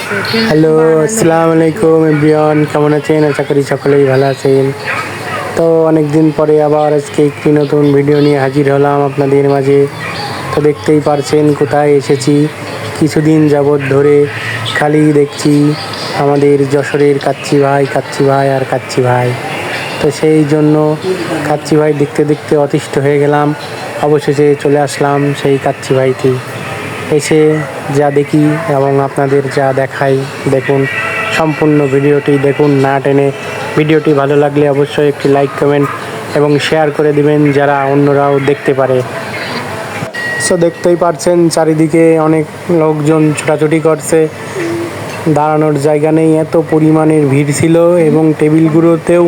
Hello, আসসালামু আলাইকুম everyone, কেমন আছেন? আশা করি সকলেই ভালো আছেন। তো অনেক দিন পরে আবার আজকে একটি নতুন ভিডিও নিয়ে হাজির হলাম আপনাদের মাঝে। তো দেখতেই পারছেন কোথায় এসেছি। কিছুদিন যাবৎ ধরে খালি দেখছি আমাদের যশোরের কাচ্চি ভাই আর কাচ্চি ভাই। তো সেই জন্য কাচ্চি ভাই দেখতে দেখতে অতিষ্ঠ হয়ে গেলাম। অবশেষে চলে আসলাম সেই কাচ্চি ভাইতে। এসে যা দেখি এবং আপনাদের যা দেখাই, দেখুন সম্পূর্ণ ভিডিওটি দেখুন না টেনে। ভিডিওটি ভালো লাগলে অবশ্যই একটি লাইক, কমেন্ট এবং শেয়ার করে দিবেন যারা অন্যরাও দেখতে পারে। সো দেখতেই পারছেন চারিদিকে অনেক লোকজন ছোটাছুটি করছে, দাঁড়ানোর জায়গা নেই, এত পরিমাণের ভিড় ছিল এবং টেবিলগুলোতেও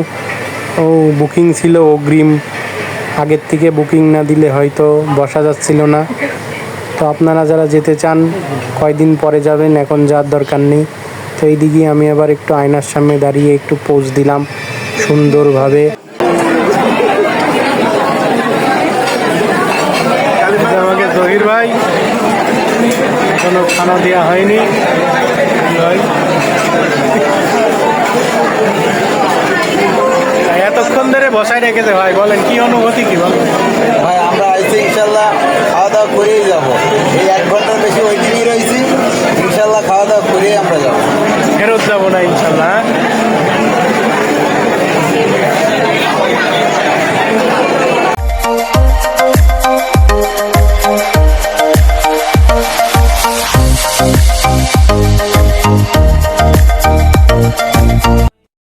বুকিং ছিল অগ্রিম। আগের থেকে বুকিং না দিলে হয়তো বসা যাচ্ছিল না। তো আপনারা যারা যেতে চান কয়দিন পরে যাবেন, এখন যাওয়ার দরকার নেই। তো এইদিকে আমি আবার একটু আয়নার সামনে দাঁড়িয়ে একটু পোজ দিলাম সুন্দরভাবে। আমাকে জহির ভাই এখনো খানা দেওয়া হয়নি ভাই। এতক্ষণ ধরে বসায় রেখেছে ভাই, বলেন কি অনুভূতি, কি বলেন?